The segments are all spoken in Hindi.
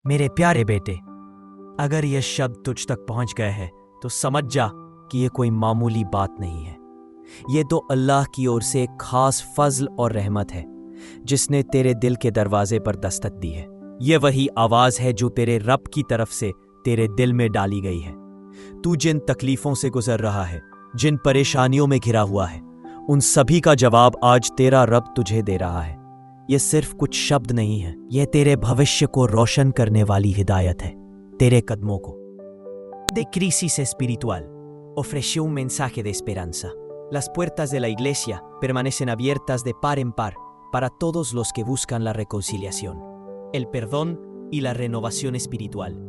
मेरे प्यारे बेटे, अगर ये शब्द तुझ तक पहुंच गए हैं तो समझ जा कि ये कोई मामूली बात नहीं है। ये तो अल्लाह की ओर से एक खास फजल और रहमत है जिसने तेरे दिल के दरवाजे पर दस्तक दी है। ये वही आवाज है जो तेरे रब की तरफ से तेरे दिल में डाली गई है। तू जिन तकलीफों से गुजर रहा है, जिन परेशानियों में घिरा हुआ है, उन सभी का जवाब आज तेरा रब तुझे दे रहा है। ये सिर्फ कुछ शब्द नहीं है, यह तेरे भविष्य को रोशन करने वाली हिदायत है, तेरे कदमों को। De Crisis Espiritual ofreció un mensaje de esperanza. Las puertas de la iglesia permanecen abiertas de par en par para todos los que buscan la reconciliación, el perdón y la renovación espiritual.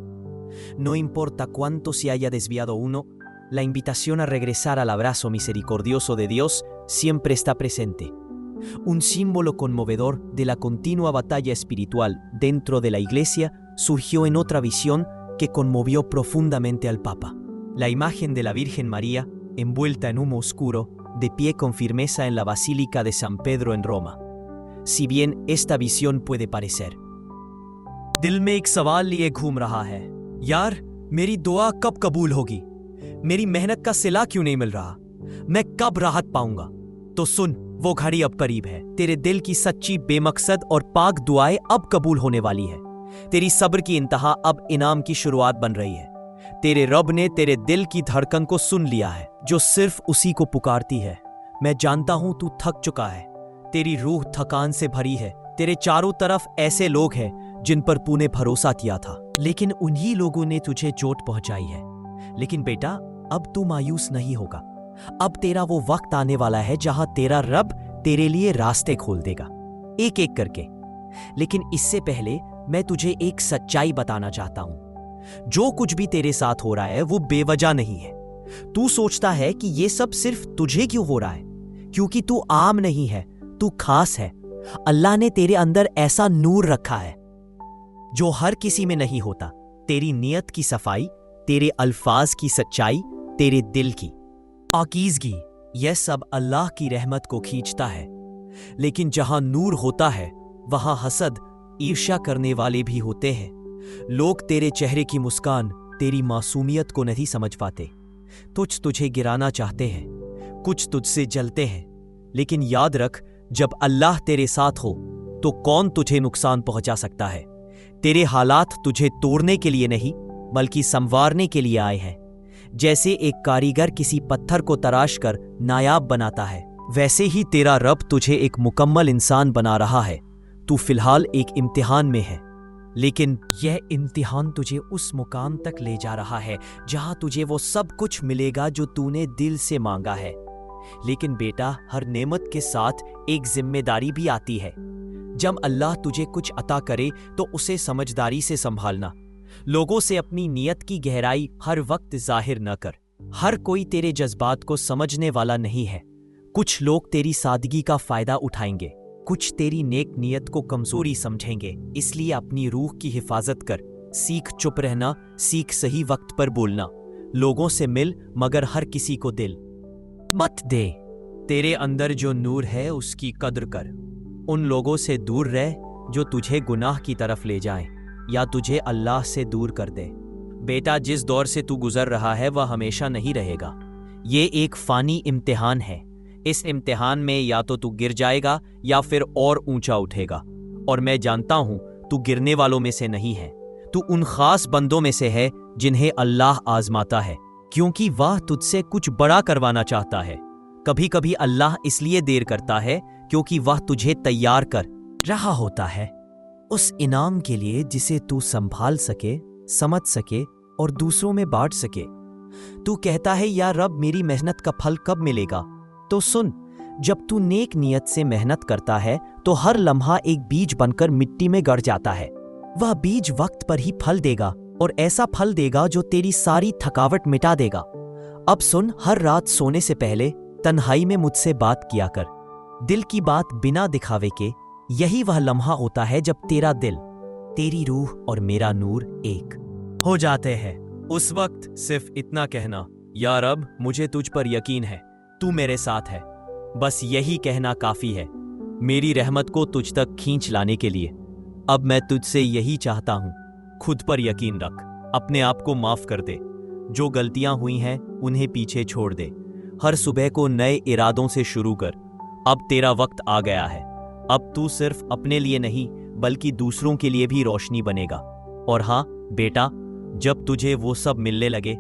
No importa cuánto se haya desviado uno, la invitación a regresar al abrazo misericordioso de Dios siempre está presente. Un símbolo conmovedor de la continua batalla espiritual dentro de la iglesia surgió en otra visión que conmovió profundamente al Papa. La imagen de la Virgen María, envuelta en humo oscuro, de pie con firmeza en la Basílica de San Pedro en Roma. Si bien esta visión puede parecer, दिल में एक सवाल लिए घूम रहा है, यार मेरी दुआ कब कबूल होगी? मेरी मेहनत का सिला क्यों नहीं मिल रहा? मैं कब राहत पाऊंगा? तो सुन, वो घड़ी अब करीब है। तेरे दिल की सच्ची, बेमकसद और पाक दुआएं अब कबूल होने वाली है। तेरी सब्र की इंतहा अब इनाम की शुरुआत बन रही है। तेरे रब ने तेरे दिल की धड़कन को सुन लिया है, जो सिर्फ उसी को पुकारती है। मैं जानता हूं तू थक चुका है, तेरी रूह थकान से भरी है। तेरे चारों तरफ ऐसे लोग हैं जिन पर तूने भरोसा किया था, लेकिन उन्हीं लोगों ने तुझे चोट पहुंचाई है। लेकिन बेटा, अब तू मायूस नहीं होगा। अब तेरा वो वक्त आने वाला है जहां तेरा रब तेरे लिए रास्ते खोल देगा, एक एक करके। लेकिन इससे पहले मैं तुझे एक सच्चाई बताना चाहता हूं। जो कुछ भी तेरे साथ हो रहा है वो बेवजह नहीं है। तू सोचता है कि ये सब सिर्फ तुझे क्यों हो रहा है, क्योंकि तू आम नहीं है, तू खास है। अल्लाह ने तेरे अंदर ऐसा नूर रखा है जो हर किसी में नहीं होता। तेरी नियत की सफाई, तेरे अल्फाज की सच्चाई, तेरे दिल की पाकीज़गी, यह सब अल्लाह की रहमत को खींचता है। लेकिन जहां नूर होता है वहां हसद, ईर्ष्या करने वाले भी होते हैं। लोग तेरे चेहरे की मुस्कान, तेरी मासूमियत को नहीं समझ पाते। तुझे गिराना चाहते हैं, कुछ तुझसे जलते हैं। लेकिन याद रख, जब अल्लाह तेरे साथ हो तो कौन तुझे नुकसान पहुंचा सकता है? तेरे हालात तुझे तोड़ने के लिए नहीं, बल्कि संवारने के लिए आए हैं। जैसे एक कारीगर किसी पत्थर को तराश कर नायाब बनाता है, वैसे ही तेरा रब तुझे एक मुकम्मल इंसान बना रहा है। तू फिलहाल एक इम्तिहान में है, लेकिन यह इम्तिहान तुझे उस मुकाम तक ले जा रहा है जहां तुझे वो सब कुछ मिलेगा जो तूने दिल से मांगा है। लेकिन बेटा, हर नेमत के साथ एक जिम्मेदारी भी आती है। जब अल्लाह तुझे कुछ अता करे तो उसे समझदारी से संभालना। लोगों से अपनी नियत की गहराई हर वक्त जाहिर न कर। हर कोई तेरे जज्बात को समझने वाला नहीं है। कुछ लोग तेरी सादगी का फायदा उठाएंगे, कुछ तेरी नेक नियत को कमजोरी समझेंगे। इसलिए अपनी रूह की हिफाजत कर। सीख चुप रहना, सीख सही वक्त पर बोलना। लोगों से मिल, मगर हर किसी को दिल मत दे। तेरे अंदर जो नूर है उसकी कद्र कर। उन लोगों से दूर रह जो तुझे गुनाह की तरफ ले जाएं या तुझे अल्लाह से दूर कर दे। बेटा, जिस दौर से तू गुजर रहा है वह हमेशा नहीं रहेगा। ये एक फानी इम्तिहान है। इस इम्तिहान में या तो तू गिर जाएगा या फिर और ऊंचा उठेगा। और मैं जानता हूं तू गिरने वालों में से नहीं है। तू उन खास बंदों में से है जिन्हें अल्लाह आजमाता है, क्योंकि वह तुझसे कुछ बड़ा करवाना चाहता है। कभी कभी अल्लाह इसलिए देर करता है क्योंकि वह तुझे तैयार कर रहा होता है उस इनाम के लिए जिसे तू संभाल सके, समझ सके और दूसरों में बांट सके। तू कहता है, या रब, मेरी मेहनत का फल कब मिलेगा? तो सुन, जब तू नेक नियत से मेहनत करता है तो हर लम्हा एक बीज बनकर मिट्टी में गड़ जाता है। वह बीज वक्त पर ही फल देगा, और ऐसा फल देगा जो तेरी सारी थकावट मिटा देगा। अब सुन, हर रात सोने से पहले तन्हाई में मुझसे बात किया कर। दिल की बात बिना दिखावे के। यही वह लम्हा होता है जब तेरा दिल, तेरी रूह और मेरा नूर एक हो जाते हैं। उस वक्त सिर्फ इतना कहना, या रब, मुझे तुझ पर यकीन है, तू मेरे साथ है। बस यही कहना काफी है मेरी रहमत को तुझ तक खींच लाने के लिए। अब मैं तुझसे यही चाहता हूं खुद पर यकीन रख, अपने आप को माफ कर दे। जो गलतियां हुई हैं उन्हें पीछे छोड़ दे। हर सुबह को नए इरादों से शुरू कर। अब तेरा वक्त आ गया है। अब तू सिर्फ अपने लिए नहीं बल्कि दूसरों के लिए भी रोशनी बनेगा। और हाँ बेटा, जब तुझे वो सब मिलने लगे,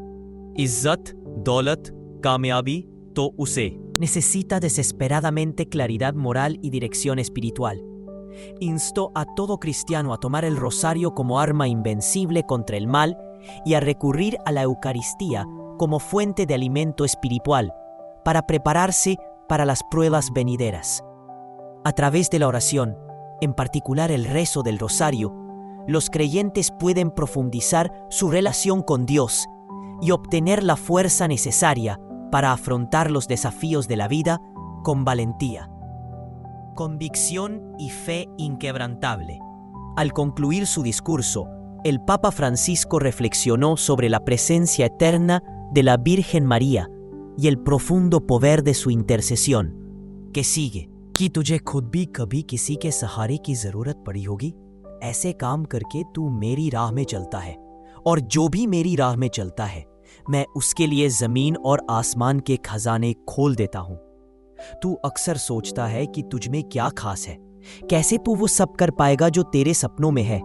इज्जत, दौलत, कामयाबी, तो उसे necesita desesperadamente claridad moral y dirección espiritual. Instó a todo cristiano a tomar el rosario como arma invencible contra el mal y a recurrir a la Eucaristía como fuente de alimento espiritual para prepararse para las pruebas venideras. A través de la oración, en particular el rezo del rosario, los creyentes pueden profundizar su relación con Dios y obtener la fuerza necesaria para afrontar los desafíos de la vida con valentía. Convicción y fe inquebrantable. Al concluir su discurso, el Papa Francisco reflexionó sobre la presencia eterna de la Virgen María y el profundo poder de su intercesión, que sigue. कि तुझे खुद भी कभी किसी के सहारे की जरूरत पड़ी होगी। ऐसे काम करके तू मेरी राह में चलता है, और जो भी मेरी राह में चलता है मैं उसके लिए जमीन और आसमान के खजाने खोल देता हूं। तू अक्सर सोचता है कि तुझ में क्या खास है, कैसे तू वो सब कर पाएगा जो तेरे सपनों में है।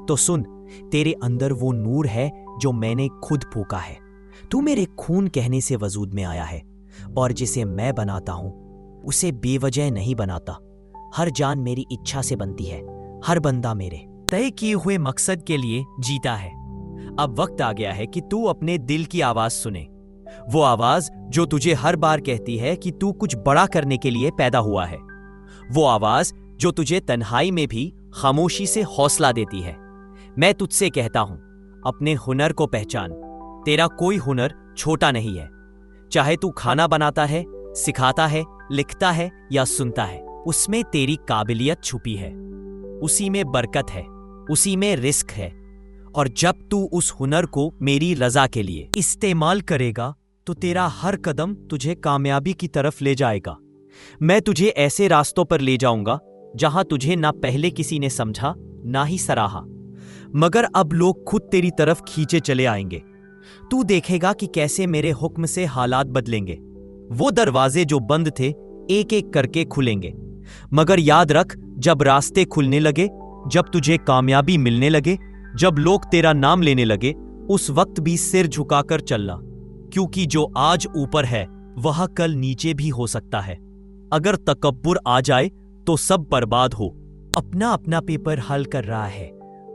तो सुन, तेरे अंदर वो नूर है जो मैंने खुद फूंका है। तू मेरे खून कहने से वजूद में आया है, और जिसे मैं बनाता हूं उसे बेवजह नहीं बनाता। हर जान मेरी इच्छा से बनती है, हर बंदा मेरे तय किए हुए मकसद के लिए जीता है। अब वक्त आ गया है कि तू अपने दिल की आवाज सुने, वो आवाज जो तुझे हर बार कहती है कि तू कुछ बड़ा करने के लिए पैदा हुआ है, वो आवाज जो तुझे तन्हाई में भी खामोशी से हौसला देती है। मैं तुझसे कहता हूं, अपने हुनर को पहचान। तेरा कोई हुनर छोटा नहीं है। चाहे तू खाना बनाता है, सिखाता है, लिखता है या सुनता है, उसमें तेरी काबिलियत छुपी है। उसी में बरकत है, उसी में रिस्क है। और जब तू उस हुनर को मेरी रजा के लिए इस्तेमाल करेगा तो तेरा हर कदम तुझे कामयाबी की तरफ ले जाएगा। मैं तुझे ऐसे रास्तों पर ले जाऊंगा जहां तुझे ना पहले किसी ने समझा ना ही सराहा, मगर अब लोग खुद तेरी तरफ खींचे चले आएंगे। तू देखेगा कि कैसे मेरे हुक्म से हालात बदलेंगे। वो दरवाजे जो बंद थे एक एक करके खुलेंगे। मगर याद रख, जब रास्ते खुलने लगे, जब तुझे कामयाबी मिलने लगे, जब लोग तेरा नाम लेने लगे, उस वक्त भी सिर झुकाकर चलना, क्योंकि जो आज ऊपर है वह कल नीचे भी हो सकता है। अगर तकब्बुर आ जाए तो सब बर्बाद हो। अपना अपना पेपर हल कर रहा है,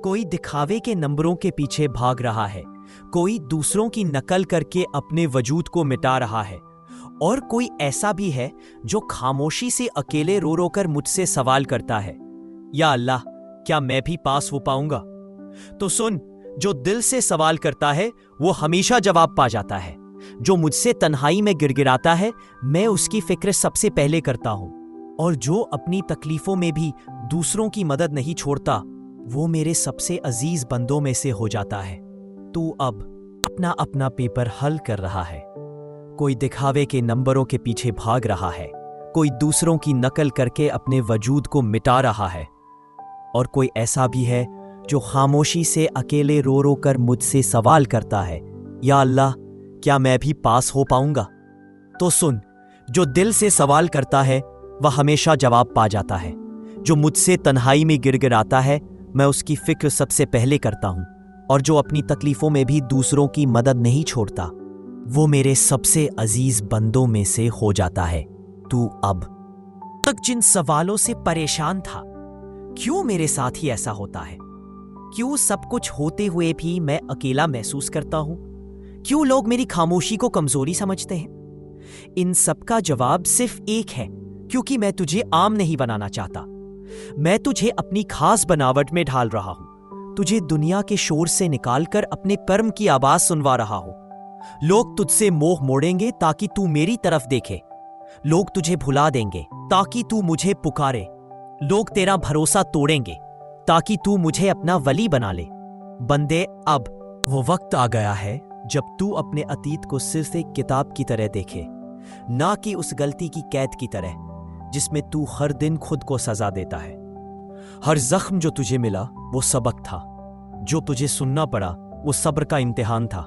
कोई दिखावे के नंबरों के पीछे भाग रहा है, कोई दूसरों की नकल करके अपने वजूद को मिटा रहा है, और कोई ऐसा भी है जो खामोशी से अकेले रो रो कर मुझसे सवाल करता है, या अल्लाह, क्या मैं भी पास हो पाऊंगा? तो सुन, जो दिल से सवाल करता है वो हमेशा जवाब पा जाता है। जो मुझसे तन्हाई में गिड़गिड़ाता है, मैं उसकी फिक्र सबसे पहले करता हूं। और जो अपनी तकलीफों में भी दूसरों की मदद नहीं छोड़ता, वो मेरे सबसे अजीज बंदों में से हो जाता है। तू अब अपना अपना पेपर हल कर रहा है। कोई दिखावे के नंबरों के पीछे भाग रहा है, कोई दूसरों की नकल करके अपने वजूद को मिटा रहा है, और कोई ऐसा भी है जो खामोशी से अकेले रो रो कर मुझसे सवाल करता है, या अल्लाह, क्या मैं भी पास हो पाऊंगा? तो सुन, जो दिल से सवाल करता है वह हमेशा जवाब पा जाता है। जो मुझसे तन्हाई में गिड़गिड़ाता है, मैं उसकी फिक्र सबसे पहले करता हूं। और जो अपनी तकलीफों में भी दूसरों की मदद नहीं छोड़ता, वो मेरे सबसे अजीज बंदों में से हो जाता है। तू अब तक जिन सवालों से परेशान था, क्यों मेरे साथ ही ऐसा होता है? क्यों सब कुछ होते हुए भी मैं अकेला महसूस करता हूं? क्यों लोग मेरी खामोशी को कमजोरी समझते हैं? इन सब का जवाब सिर्फ एक है, क्योंकि मैं तुझे आम नहीं बनाना चाहता। मैं तुझे अपनी खास बनावट में ढाल रहा हूं, तुझे दुनिया के शोर से निकालकर अपने कर्म की आवाज सुनवा रहा हूं। लोग तुझसे मोह मोड़ेंगे ताकि तू मेरी तरफ देखे। लोग तुझे भुला देंगे ताकि तू मुझे पुकारे। लोग तेरा भरोसा तोड़ेंगे ताकि तू मुझे अपना वली बना ले। बंदे, अब वो वक्त आ गया है जब तू अपने अतीत को सिर्फ एक किताब की तरह देखे, ना कि उस गलती की कैद की तरह जिसमें तू हर दिन खुद को सजा देता है। हर जख्म जो तुझे मिला वो सबक था, जो तुझे सुनना पड़ा वो सब्र का इम्तिहान था।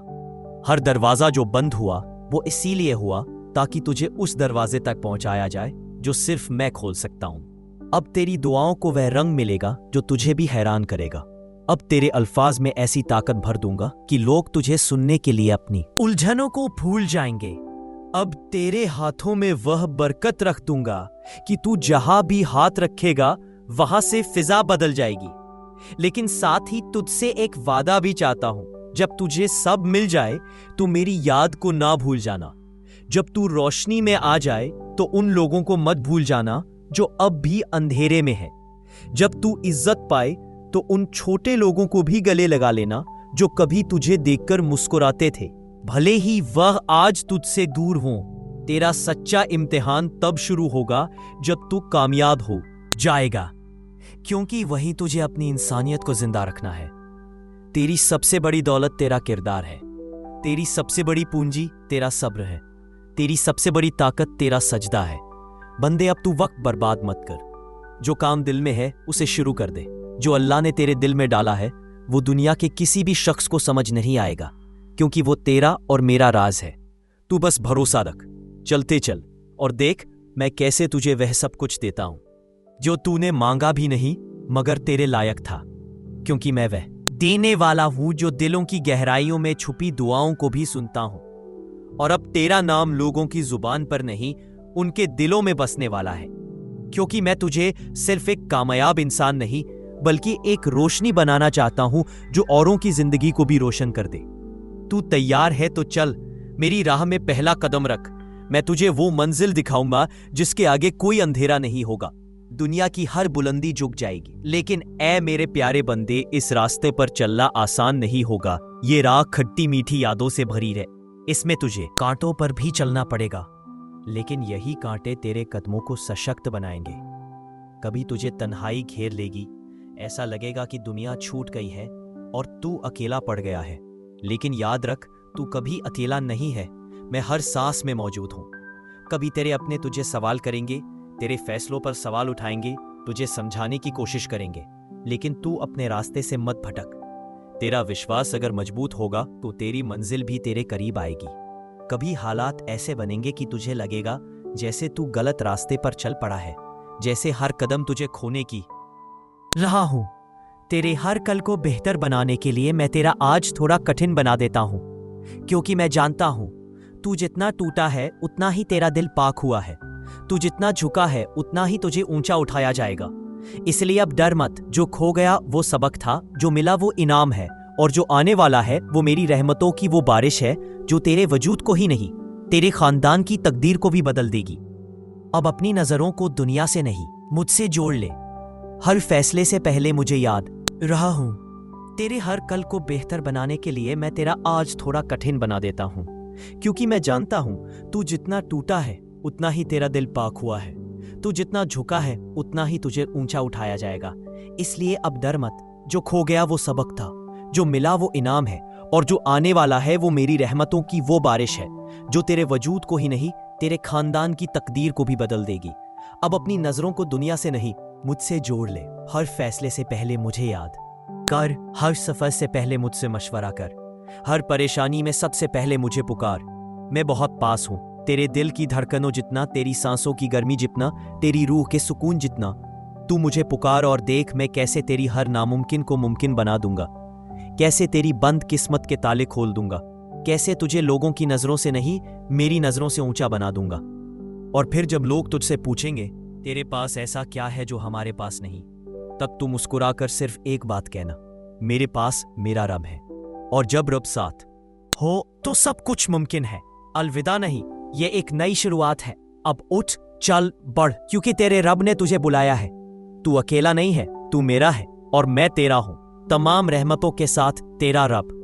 हर दरवाजा जो बंद हुआ वो इसीलिए हुआ ताकि तुझे उस दरवाजे तक पहुंचाया जाए जो सिर्फ मैं खोल सकता हूं। अब तेरी दुआओं को वह रंग मिलेगा जो तुझे भी हैरान करेगा। अब तेरे अल्फाज में ऐसी ताकत भर दूंगा कि लोग तुझे सुनने के लिए अपनी उलझनों को भूल जाएंगे। अब तेरे हाथों में वह बरकत रख दूंगा कि तू जहां भी हाथ रखेगा वहां से फिजा बदल जाएगी। लेकिन साथ ही तुझसे एक वादा भी चाहता हूं, जब तुझे सब मिल जाए तो मेरी याद को ना भूल जाना। जब तू रोशनी में आ जाए तो उन लोगों को मत भूल जाना जो अब भी अंधेरे में है। जब तू इज्जत पाए तो उन छोटे लोगों को भी गले लगा लेना जो कभी तुझे देखकर मुस्कुराते थे, भले ही वह आज तुझसे दूर हो। तेरा सच्चा इम्तिहान तब शुरू होगा जब तू कामयाब हो जाएगा, क्योंकि वहीं तुझे अपनी इंसानियत को जिंदा रखना है। तेरी सबसे बड़ी दौलत तेरा किरदार है। तेरी सबसे बड़ी पूंजी तेरा सब्र है। तेरी सबसे बड़ी ताकत तेरा सजदा है। बंदे, अब तू वक्त बर्बाद मत कर। जो काम दिल में है उसे शुरू कर दे। जो अल्लाह ने तेरे दिल में डाला है वो दुनिया के किसी भी शख्स को समझ नहीं आएगा, क्योंकि वो तेरा और मेरा राज है। तू बस भरोसा रख, चलते चल और देख मैं कैसे तुझे वह सब कुछ देता हूं जो तूने मांगा भी नहीं मगर तेरे लायक था, क्योंकि मैं वह देने वाला हूं जो दिलों की गहराइयों में छुपी दुआओं को भी सुनता हूं। और अब तेरा नाम लोगों की जुबान पर नहीं उनके दिलों में बसने वाला है, क्योंकि मैं तुझे सिर्फ एक कामयाब इंसान नहीं बल्कि एक रोशनी बनाना चाहता हूं जो औरों की जिंदगी को भी रोशन कर दे। तू तैयार है तो चल, मेरी राह में पहला कदम रख। मैं तुझे वो मंजिल दिखाऊंगा जिसके आगे कोई अंधेरा नहीं होगा। दुनिया की हर बुलंदी झुक जाएगी, लेकिन ऐ मेरे प्यारे बंदे, इस रास्ते पर चलना आसान नहीं होगा। ये राह खट्टी मीठी यादों से भरी है। इसमें तुझे कांटों पर भी चलना पड़ेगा, लेकिन यही कांटे तेरे कदमों को सशक्त बनाएंगे। कभी तुझे तन्हाई घेर लेगी, ऐसा लगेगा कि दुनिया छूट गई है और तू अकेला पड़ गया है। लेकिन याद रख, तू कभी अकेला नहीं है। मैं हर सांस में मौजूद हूं। कभी तेरे अपने तुझे सवाल करेंगे, तेरे फैसलों पर सवाल उठाएंगे, तुझे समझाने की कोशिश करेंगे, लेकिन तू अपने रास्ते से मत भटक। तेरा विश्वास अगर मजबूत होगा तो तेरी मंजिल भी तेरे करीब आएगी। कभी हालात ऐसे बनेंगे कि तुझे लगेगा जैसे तू गलत रास्ते पर चल पड़ा है, जैसे हर कदम तुझे खोने की रहा हूं। तेरे हर कल को बेहतर बनाने के लिए मैं तेरा आज थोड़ा कठिन बना देता हूं, क्योंकि मैं जानता हूं तू जितना टूटा है उतना ही तेरा दिल पाक हुआ है। तू जितना झुका है उतना ही तुझे ऊंचा उठाया जाएगा। इसलिए अब डर मत। जो खो गया वो सबक था, जो मिला वो इनाम है, और जो आने वाला है वो मेरी रहमतों की वो बारिश है जो तेरे वजूद को ही नहीं तेरे खानदान की तकदीर को भी बदल देगी। अब अपनी नजरों को दुनिया से नहीं मुझसे जोड़ ले। हर फैसले से पहले मुझे याद रहा हूं। तेरे हर कल को बेहतर बनाने के लिए मैं तेरा आज थोड़ा कठिन बना देता हूं, क्योंकि मैं जानता हूं तू जितना टूटा है उतना ही तेरा दिल पाक हुआ है। तू जितना झुका है उतना ही तुझे ऊंचा उठाया जाएगा। इसलिए अब डर मत। जो खो गया वो सबक था, जो मिला वो इनाम है, और जो आने वाला है वो मेरी रहमतों की वो बारिश है जो तेरे वजूद को ही नहीं तेरे खानदान की तकदीर को भी बदल देगी। अब अपनी नजरों को दुनिया से नहीं मुझसे जोड़ ले। हर फैसले से पहले मुझे याद कर। हर सफर से पहले मुझसे मशवरा कर। हर परेशानी में सबसे पहले मुझे पुकार। मैं बहुत पास हूं। तेरे दिल की धड़कनों जितना, तेरी सांसों की गर्मी जितना, तेरी रूह के सुकून जितना। तू मुझे पुकार और देख मैं कैसे तेरी हर नामुमकिन को मुमकिन बना दूंगा, कैसे तेरी बंद किस्मत के ताले खोल दूंगा, कैसे तुझे लोगों की नजरों से नहीं मेरी नजरों से ऊंचा बना दूंगा। और फिर जब लोग तुझसे पूछेंगे तेरे पास ऐसा क्या है जो हमारे पास नहीं, तब तू मुस्कुराकर सिर्फ एक बात कहना, मेरे पास मेरा रब है। और जब रब साथ हो तो सब कुछ मुमकिन है। अलविदा नहीं, ये एक नई शुरुआत है। अब उठ, चल, बढ़, क्योंकि तेरे रब ने तुझे बुलाया है। तू अकेला नहीं है, तू मेरा है और मैं तेरा हूं। तमाम रहमतों के साथ तेरा रब।